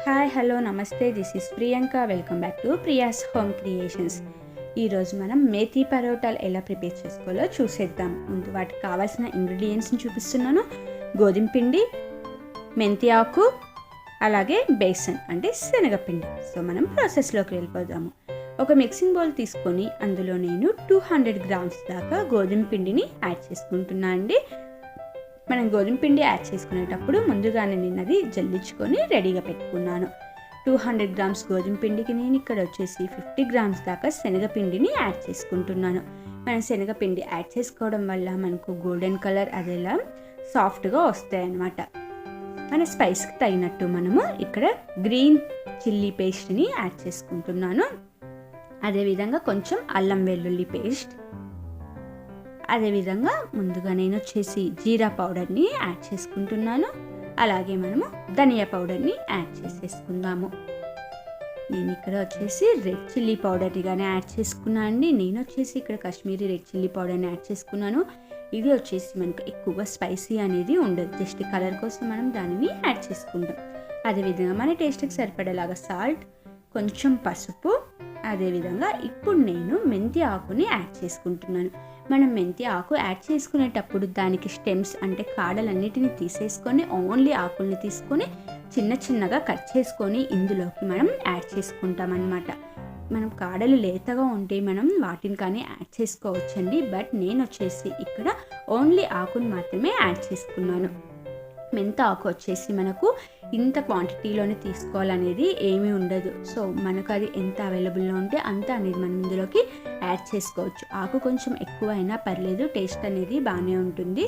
Hi hello నమస్తే, this is Priyanka. Welcome back to Priya's home creations. ఈరోజు మనం మేథీ పరోటాలు ఎలా ప్రిపేర్ చేసుకోవాలో చూసేద్దాం. ముందు వాటికి కావాల్సిన ఇంగ్రీడియంట్స్ని చూపిస్తున్నాను. గోధుమ పిండి, మెంతి ఆకు, అలాగే బేసన్ అంటే శనగపిండి. సో మనం ప్రాసెస్లోకి వెళ్ళిపోదాము. ఒక మిక్సింగ్ బౌల్ తీసుకొని అందులో నేను 200 గ్రామ్స్ దాకా గోధుమ పిండిని యాడ్ చేసుకుంటున్నా అండి. మనం గోధుమ పిండి యాడ్ చేసుకునేటప్పుడు ముందుగానే నేను అది జల్లించుకొని రెడీగా పెట్టుకున్నాను. 200 గ్రామ్స్ గోధుమ పిండికి నేను ఇక్కడ వచ్చేసి 50 గ్రామ్స్ దాకా శనగపిండిని యాడ్ చేసుకుంటున్నాను. మనం శనగపిండి యాడ్ చేసుకోవడం వల్ల మనకు గోల్డెన్ కలర్ అదేలా సాఫ్ట్గా వస్తాయి అన్నమాట. మన స్పైస్కి తగినట్టు మనము ఇక్కడ గ్రీన్ చిల్లీ పేస్ట్ని యాడ్ చేసుకుంటున్నాను. అదేవిధంగా కొంచెం అల్లం వెల్లుల్లి పేస్ట్, అదేవిధంగా ముందుగా నేను వచ్చేసి జీరా పౌడర్ని యాడ్ చేసుకుంటున్నాను. అలాగే మనము ధనియా పౌడర్ని యాడ్ చేసేసుకుందాము. నేను ఇక్కడ వచ్చేసి రెడ్ చిల్లీ పౌడర్ని కానీ యాడ్ చేసుకున్నాను అండి. నేను వచ్చేసి ఇక్కడ కాశ్మీరీ రెడ్ చిల్లీ పౌడర్ని యాడ్ చేసుకున్నాను. ఇది వచ్చేసి మనకు ఎక్కువగా స్పైసీ అనేది ఉండదు, జస్ట్ కలర్ కోసం మనం దానిని యాడ్ చేసుకుంటాం. అదేవిధంగా మన టేస్ట్కి సరిపడేలాగా సాల్ట్, కొంచెం పసుపు, అదేవిధంగా ఇప్పుడు నేను మెంతి ఆకుని యాడ్ చేసుకుంటున్నాను. మనం మెంతి ఆకు యాడ్ చేసుకునేటప్పుడు దానికి స్టెమ్స్ అంటే కాడలన్నిటిని తీసేసుకొని ఓన్లీ ఆకుల్ని తీసుకొని చిన్న చిన్నగా కట్ చేసుకొని ఇందులోకి మనం యాడ్ చేసుకుంటాం అన్నమాట. మనం కాడలు లేతగా ఉంటే మనం వాటిని కానీ యాడ్ చేసుకోవచ్చండి. బట్ నేను వచ్చేసి ఇక్కడ ఓన్లీ ఆకుని మాత్రమే యాడ్ చేసుకున్నాను. మెంతి ఆకు వచ్చేసి మనకు ఇంత క్వాంటిటీలోనే తీసుకోవాలనేది ఏమీ ఉండదు. సో మనకు అది ఎంత అవైలబుల్లో ఉంటే అంత అనేది మనం ఇందులోకి యాడ్ చేసుకోవచ్చు. ఆకు కొంచెం ఎక్కువ అయినా పర్లేదు, టేస్ట్ అనేది బాగానే ఉంటుంది.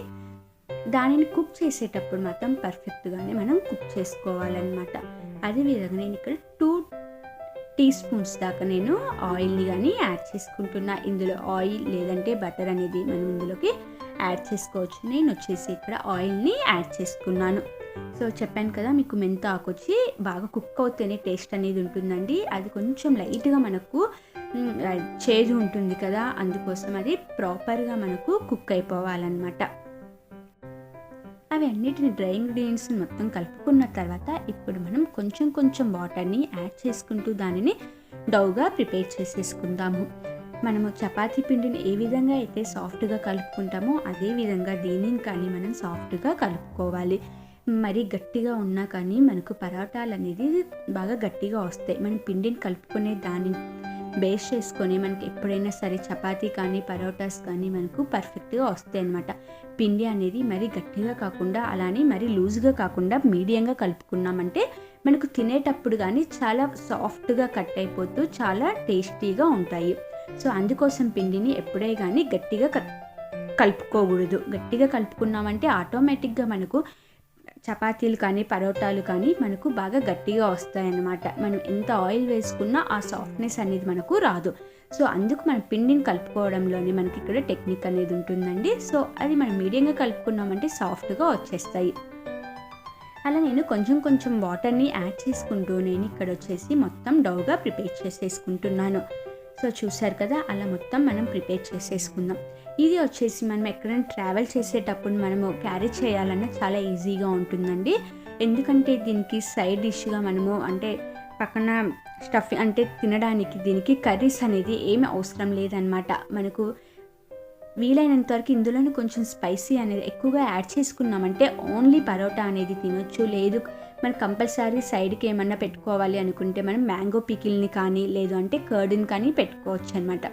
దానిని కుక్ చేసేటప్పుడు మాత్రం పర్ఫెక్ట్గానే మనం కుక్ చేసుకోవాలన్నమాట. అదేవిధంగా నేను ఇక్కడ 2 టీ స్పూన్స్ దాకా నేను ఆయిల్ని కానీ యాడ్ చేసుకుంటున్నా. ఇందులో ఆయిల్ లేదంటే బటర్ అనేది మనం ఇందులోకి యాడ్ చేసుకోవచ్చు. నేను వచ్చేసి ఇక్కడ ఆయిల్ని యాడ్ చేసుకున్నాను. సో చెప్పాను కదా, మీకు మెంతి ఆకు వచ్చి బాగా కుక్ అవుతేనే టేస్ట్ అనేది ఉంటుందండి. అది కొంచెం లైట్గా మనకు చేదు ఉంటుంది కదా, అందుకోసం అది ప్రాపర్గా మనకు కుక్ అయిపోవాలన్నమాట. అవి అన్నిటిని డ్రై ఇంగ్రీడియంట్స్ని మొత్తం కలుపుకున్న తర్వాత ఇప్పుడు మనం కొంచెం కొంచెం వాటర్ని యాడ్ చేసుకుంటూ దానిని డౌగా ప్రిపేర్ చేసేసుకుందాము. మనము చపాతీ పిండిని ఏ విధంగా అయితే సాఫ్ట్గా కలుపుకుంటామో అదే విధంగా దీనిని కానీ మనం సాఫ్ట్గా కలుపుకోవాలి. మరి గట్టిగా ఉన్నా కానీ మనకు పరోటాలు అనేది బాగా గట్టిగా వస్తాయి. మనం పిండిని కలుపుకునే దాన్ని బేస్ చేసుకొని మనకి ఎప్పుడైనా సరే చపాతీ కానీ పరోటాస్ కానీ మనకు పర్ఫెక్ట్గా వస్తాయి అన్నమాట. పిండి అనేది మరి గట్టిగా కాకుండా అలానే మరి లూజ్గా కాకుండా మీడియంగా కలుపుకున్నామంటే మనకు తినేటప్పుడు కానీ చాలా సాఫ్ట్గా కట్ అయిపోతూ చాలా టేస్టీగా ఉంటాయి. సో అందుకోసం పిండిని ఎప్పుడే కానీ గట్టిగా కలుపుకోకూడదు. గట్టిగా కలుపుకున్నామంటే ఆటోమేటిక్గా మనకు చపాతీలు కానీ పరోటాలు కానీ మనకు బాగా గట్టిగా వస్తాయన్నమాట. మనం ఎంత ఆయిల్ వేసుకున్నా ఆ సాఫ్ట్నెస్ అనేది మనకు రాదు. సో అందుకు మనం పిండిని కలుపుకోవడంలోనే మనకి ఇక్కడ టెక్నిక్ అనేది ఉంటుందండి. సో అది మనం మీడియంగా కలుపుకున్నామంటే సాఫ్ట్గా వచ్చేస్తాయి. అలా నేను కొంచెం కొంచెం వాటర్ని యాడ్ చేసుకుంటూ నేను ఇక్కడ వచ్చేసి మొత్తం డౌగా ప్రిపేర్ చేసేసుకుంటున్నాను. సో చూసారు కదా, అలా మొత్తం మనం ప్రిపేర్ చేసేసుకుందాం. ఇది వచ్చేసి మనం ఎక్కడైనా ట్రావెల్ చేసేటప్పుడు మనము క్యారీ చేయాలన్నా చాలా ఈజీగా ఉంటుందండి. ఎందుకంటే దీనికి సైడ్ డిష్గా మనము అంటే పక్కన స్టఫ్ అంటే తినడానికి దీనికి కర్రీస్ అనేది ఏమీ అవసరం లేదనమాట. మనకు వీలైనంత వరకు ఇందులోనే కొంచెం స్పైసీ అనేది ఎక్కువగా యాడ్ చేసుకున్నామంటే ఓన్లీ పరోటా అనేది తినొచ్చు. లేదు మనం కంపల్సరీ సైడ్కి ఏమన్నా పెట్టుకోవాలి అనుకుంటే మనం మ్యాంగో పికిల్ని కానీ లేదు అంటే కర్డ్ని కానీ పెట్టుకోవచ్చు అనమాట.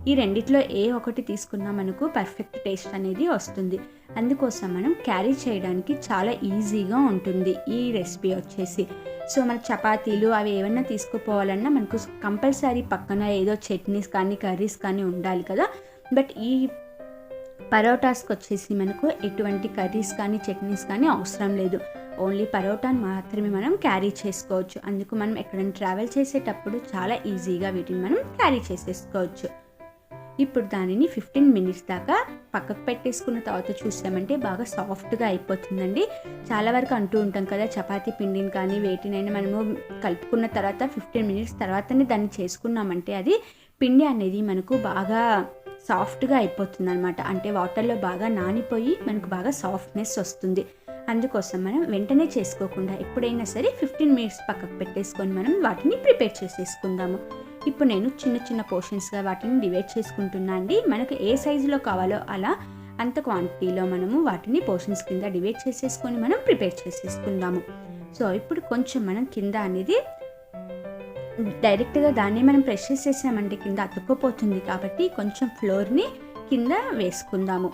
ఈ రెండిట్లో ఏ ఒకటి తీసుకున్నా మనకు పర్ఫెక్ట్ టేస్ట్ అనేది వస్తుంది. అందుకోసం మనం క్యారీ చేయడానికి చాలా ఈజీగా ఉంటుంది ఈ రెసిపీ వచ్చేసి. సో మన చపాతీలు అవి ఏమన్నా తీసుకుపోవాలన్నా మనకు కంపల్సరీ పక్కన ఏదో చట్నీస్ కానీ కర్రీస్ కానీ ఉండాలి కదా. బట్ ఈ పరోటాస్కి వచ్చేసి మనకు ఎటువంటి కర్రీస్ కానీ చట్నీస్ కానీ అవసరం లేదు. ఓన్లీ పరోటాని మాత్రమే మనం క్యారీ చేసుకోవచ్చు. అందుకు మనం ఎక్కడైనా ట్రావెల్ చేసేటప్పుడు చాలా ఈజీగా వీటిని మనం క్యారీ చేసేసుకోవచ్చు. ఇప్పుడు దానిని 15 మినిట్స్ దాకా పక్కకు పెట్టేసుకున్న తర్వాత చూసామంటే బాగా సాఫ్ట్గా అయిపోతుందండి. చాలా వరకు అంటూ ఉంటాం కదా, చపాతీ పిండిని కానీ వేటినైనా మనము కలుపుకున్న తర్వాత 15 మినిట్స్ తర్వాతనే దాన్ని చేసుకున్నామంటే అది పిండి అనేది మనకు బాగా సాఫ్ట్గా అయిపోతుంది అనమాట. అంటే వాటర్లో బాగా నానిపోయి మనకు బాగా సాఫ్ట్నెస్ వస్తుంది. అందుకోసం మనం వెంటనే చేసుకోకుండా ఎప్పుడైనా సరే 15 మినిట్స్ పక్కకు పెట్టేసుకొని మనం వాటిని ప్రిపేర్ చేసేసుకుందాము. ఇప్పుడు నేను చిన్న చిన్న పోర్షన్స్గా వాటిని డివైడ్ చేసుకుంటున్నా అండి. మనకు ఏ సైజులో కావాలో అలా అంత క్వాంటిటీలో మనము వాటిని పోర్షన్స్ కింద డివైడ్ చేసేసుకొని మనం ప్రిపేర్ చేసేసుకుందాము. సో ఇప్పుడు కొంచెం మనం కింద అనేది డైరెక్ట్గా దాన్ని మనం ప్రెస్ చేసేసామంటే కింద అతుక్కుపోతుంది కాబట్టి కొంచెం ఫ్లోర్ని కింద వేసుకుందాము.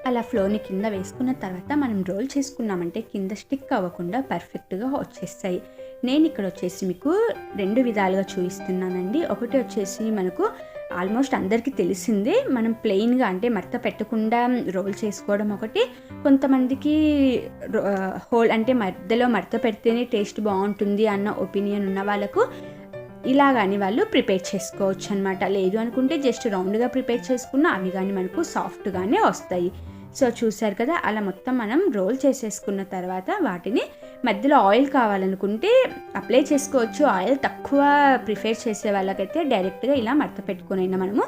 అలా ఫ్లోర్ని కింద వేసుకున్న తర్వాత మనం రోల్ చేసుకున్నామంటే కింద స్టిక్ అవ్వకుండా పర్ఫెక్ట్గా వచ్చేస్తాయి. నేను ఇక్కడ వచ్చేసి మీకు 2 విధాలుగా చూపిస్తున్నానండి. ఒకటి వచ్చేసి మనకు ఆల్మోస్ట్ అందరికీ తెలిసిందే, మనం ప్లెయిన్గా అంటే మడత పెట్టకుండా రోల్ చేసుకోవడం ఒకటి. కొంతమందికి హోల్ అంటే మధ్యలో మడత పెడితేనే టేస్ట్ బాగుంటుంది అన్న ఒపీనియన్ ఉన్న వాళ్ళకు ఇలా కానీ వాళ్ళు ప్రిపేర్ చేసుకోవచ్చు అనమాట. లేదు అనుకుంటే జస్ట్ రౌండ్గా ప్రిపేర్ చేసుకున్న అవి కానీ మనకు సాఫ్ట్గానే వస్తాయి. సో చూసారు కదా, అలా మొత్తం మనం రోల్ చేసేసుకున్న తర్వాత వాటిని మధ్యలో ఆయిల్ కావాలనుకుంటే అప్లై చేసుకోవచ్చు. ఆయిల్ తక్కువ ప్రిఫర్ చేసే వాళ్ళకైతే డైరెక్ట్గా ఇలా మడత పెట్టుకునైనా మనము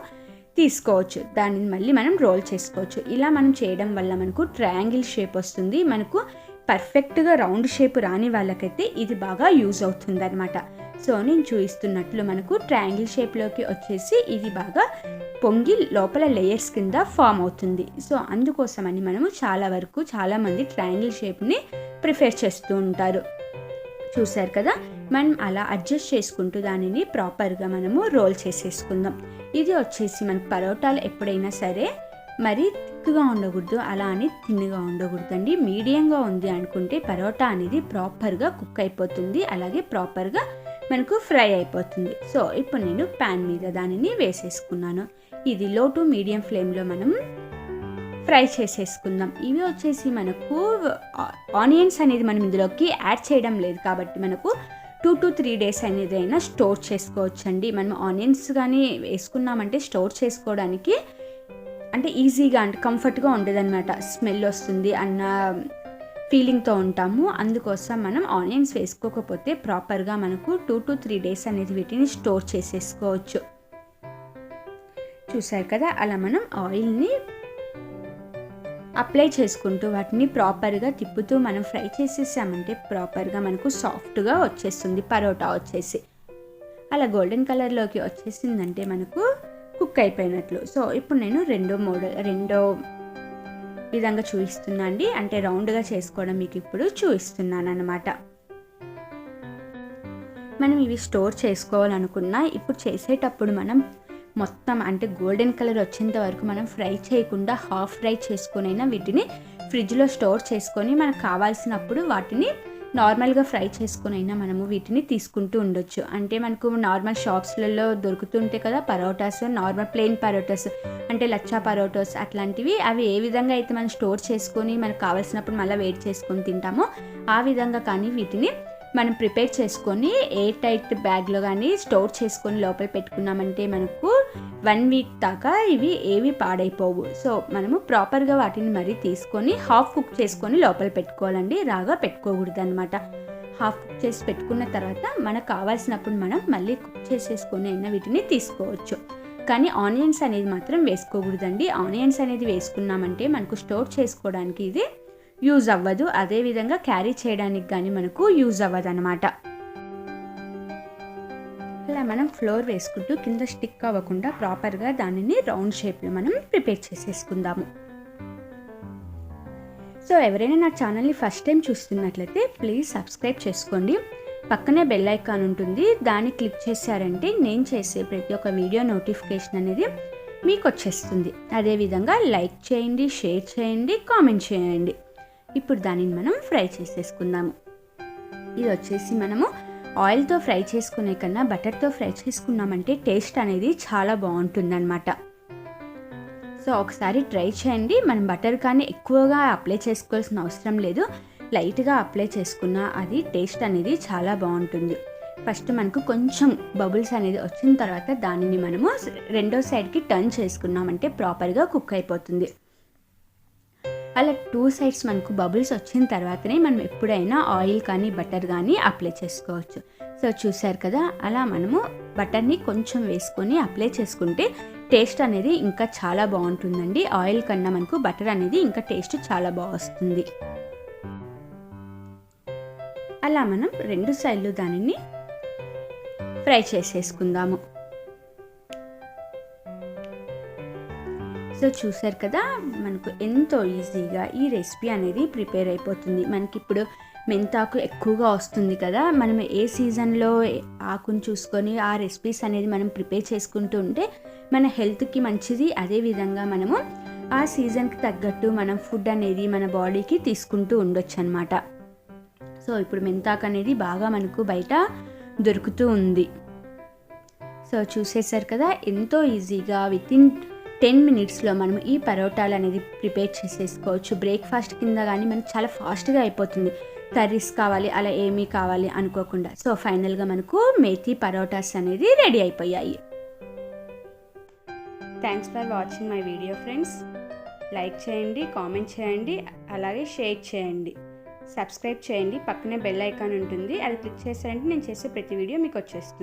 తీసుకోవచ్చు. దానిని మళ్ళీ మనం రోల్ చేసుకోవచ్చు. ఇలా మనం చేయడం వల్ల మనకు ట్రయాంగిల్ షేప్ వస్తుంది. మనకు పర్ఫెక్ట్గా రౌండ్ షేప్ రాని వాళ్ళకైతే ఇది బాగా యూజ్ అవుతుంది అనమాట. సో నేను చూపిస్తున్నట్లు మనకు ట్రయాంగిల్ షేప్లోకి వచ్చేసి ఇది బాగా పొంగి లోపల లేయర్స్ కింద ఫామ్ అవుతుంది. సో అందుకోసమని మనము చాలామంది ట్రయాంగిల్ షేప్ని ప్రిఫర్ చేస్తూ ఉంటారు. చూసారు కదా, మనం అలా అడ్జస్ట్ చేసుకుంటూ దానిని ప్రాపర్గా మనము రోల్ చేసేసుకుందాం. ఇది వచ్చేసి మనకు పరోటాలు ఎప్పుడైనా సరే మరి థిక్గా ఉండకూడదు, అలా అని థిన్గా ఉండకూడదండి. మీడియంగా ఉంది అనుకుంటే పరోటా అనేది ప్రాపర్గా కుక్ అయిపోతుంది, అలాగే ప్రాపర్గా మనకు ఫ్రై అయిపోతుంది. సో ఇప్పుడు నేను ప్యాన్ మీద దానిని వేసేసుకున్నాను. ఇది లో టు మీడియం ఫ్లేమ్లో మనం ఫ్రై చేసేసుకుందాం. ఇవి వచ్చేసి మనకు ఆనియన్స్ అనేది మనం ఇందులోకి యాడ్ చేయడం లేదు కాబట్టి మనకు 2 to 3 days అనేది అయినా స్టోర్ చేసుకోవచ్చండి. మనం ఆనియన్స్ కానీ వేసుకున్నామంటే స్టోర్ చేసుకోవడానికి అంటే ఈజీగా అంటే కంఫర్ట్గా ఉండదు అనమాట. స్మెల్ వస్తుంది అన్న ఫీలింగ్తో ఉంటాము. అందుకోసం మనం ఆనియన్స్ వేసుకోకపోతే ప్రాపర్గా మనకు 2 to 3 days అనేది వీటిని స్టోర్ చేసేసుకోవచ్చు. చూసారు కదా, అలా మనం ఆయిల్ని అప్లై చేసుకుంటూ వాటిని ప్రాపర్గా తిప్పుతూ మనం ఫ్రై చేసేసామంటే ప్రాపర్గా మనకు సాఫ్ట్గా వచ్చేస్తుంది పరోటా వచ్చేసి. అలా గోల్డెన్ కలర్లోకి వచ్చేసిందంటే మనకు కుక్ అయిపోయినట్లు. సో ఇప్పుడు నేను రెండో విధంగా చూపిస్తున్నా అండి. అంటే రౌండ్గా చేసుకోవడం మీకు ఇప్పుడు చూపిస్తున్నాను అనమాట. మనం ఇవి స్టోర్ చేసుకోవాలనుకున్నా ఇప్పుడు చేసేటప్పుడు మనం మొత్తం అంటే గోల్డెన్ కలర్ వచ్చేంత వరకు మనం ఫ్రై చేయకుండా హాఫ్ ఫ్రై చేసుకునైనా వీటిని ఫ్రిడ్జ్లో స్టోర్ చేసుకొని మనకు కావాల్సినప్పుడు వాటిని నార్మల్గా ఫ్రై చేసుకునైనా మనము వీటిని తీసుకుంటూ ఉండొచ్చు. అంటే మనకు నార్మల్ షాప్స్లలో దొరుకుతుంటాయి కదా పరోటాస్, నార్మల్ ప్లెయిన్ పరోటాస్ అంటే లచ్చా పరోటాస్ అట్లాంటివి. అవి ఏ విధంగా అయితే మనం స్టోర్ చేసుకొని మనకు కావాల్సినప్పుడు మళ్ళీ వేడి చేసుకొని తింటామో ఆ విధంగా కానీ వీటిని మనం ప్రిపేర్ చేసుకొని ఎయిర్ టైట్ బ్యాగ్లో కానీ స్టోర్ చేసుకొని లోపల పెట్టుకున్నామంటే మనకు 1 week దాకా ఇవి ఏవి పాడైపోవు. సో మనము ప్రాపర్గా వాటిని మరీ తీసుకొని హాఫ్ కుక్ చేసుకొని లోపల పెట్టుకోవాలండి, రాగా పెట్టుకోకూడదు అనమాట. హాఫ్ కుక్ చేసి పెట్టుకున్న తర్వాత మనకు కావాల్సినప్పుడు మనం మళ్ళీ కుక్ చేసేసుకొని అయినా వీటిని తీసుకోవచ్చు. కానీ ఆనియన్స్ అనేది మాత్రం వేసుకోకూడదండి. ఆనియన్స్ అనేది వేసుకున్నామంటే మనకు స్టోర్ చేసుకోవడానికి ఇది యూజ్ అవ్వదు, అదేవిధంగా క్యారీ చేయడానికి కానీ మనకు యూజ్ అవ్వదు అనమాట. అలా మనం ఫ్లోర్ వేసుకుంటూ కింద స్టిక్ అవ్వకుండా ప్రాపర్గా దానిని రౌండ్ షేప్లో మనం ప్రిపేర్ చేసేసుకుందాము. సో ఎవరైనా నా ఛానల్ని ఫస్ట్ టైం చూస్తున్నట్లయితే ప్లీజ్ సబ్స్క్రైబ్ చేసుకోండి. పక్కనే బెల్ ఐకాన్ ఉంటుంది, దాన్ని క్లిక్ చేశారంటే నేను చేసే ప్రతి ఒక్క వీడియో నోటిఫికేషన్ అనేది మీకు వచ్చేస్తుంది. అదేవిధంగా లైక్ చేయండి, షేర్ చేయండి, కామెంట్ చేయండి. ఇప్పుడు దానిని మనం ఫ్రై చేసేసుకుందాము. ఇది వచ్చేసి మనము ఆయిల్తో ఫ్రై చేసుకునే కన్నా బటర్తో ఫ్రై చేసుకున్నామంటే టేస్ట్ అనేది చాలా బాగుంటుందన్నమాట. సో ఒకసారి ట్రై చేయండి. మనం బటర్ కానీ ఎక్కువగా అప్లై చేసుకోవాల్సిన అవసరం లేదు, లైట్గా అప్లై చేసుకున్నా అది టేస్ట్ అనేది చాలా బాగుంటుంది. ఫస్ట్ మనకు కొంచెం బబుల్స్ అనేది వచ్చిన తర్వాత దానిని మనము రెండో సైడ్కి టర్న్ చేసుకున్నామంటే ప్రాపర్గా కుక్ అయిపోతుంది. అలా 2 sides మనకు బబుల్స్ వచ్చిన తర్వాతనే మనం ఎప్పుడైనా ఆయిల్ కానీ బటర్ కానీ అప్లై చేసుకోవచ్చు. సో చూసారు కదా, అలా మనము బటర్ని కొంచెం వేసుకొని అప్లై చేసుకుంటే టేస్ట్ అనేది ఇంకా చాలా బాగుంటుందండి. ఆయిల్ కన్నా మనకు బటర్ అనేది ఇంకా టేస్ట్ చాలా బాగా వస్తుంది. అలా మనం 2 సైడ్లు దానిని ఫ్రై చేసేసుకుందాము. సో చూసారు కదా, మనకు ఎంతో ఈజీగా ఈ రెసిపీ అనేది ప్రిపేర్ అయిపోతుంది. మనకి ఇప్పుడు మెంతాకు ఎక్కువగా వస్తుంది కదా, మనం ఏ సీజన్లో ఆకును చూసుకొని ఆ రెసిపీస్ అనేది మనం ప్రిపేర్ చేసుకుంటూ ఉంటే మన హెల్త్కి మంచిది. అదేవిధంగా మనము ఆ సీజన్కి తగ్గట్టు మనం ఫుడ్ అనేది మన బాడీకి తీసుకుంటూ ఉండొచ్చు అనమాట. సో ఇప్పుడు మెంతాకు అనేది బాగా మనకు బయట దొరుకుతూ ఉంది. సో చూసేసారు కదా, ఎంతో ఈజీగా వితిన్ 10 మినిట్స్లో మనం ఈ పరోటాలు అనేది ప్రిపేర్ చేసేసుకోవచ్చు. బ్రేక్ఫాస్ట్ కింద కానీ మనకు చాలా ఫాస్ట్గా అయిపోతుంది. కర్రీస్ కావాలి అలా ఏమీ కావాలి అనుకోకుండా. సో ఫైనల్గా మనకు మేథీ పరోటాస్ అనేది రెడీ అయిపోయాయి. Thanks for watching my video friends. Like చేయండి, కామెంట్ చేయండి, అలాగే షేర్ చేయండి, సబ్స్క్రైబ్ చేయండి. పక్కనే బెల్ ఐకాన్ ఉంటుంది, అది క్లిక్ చేశారంటే నేను చేసే ప్రతి వీడియో మీకు వచ్చేస్తుంది.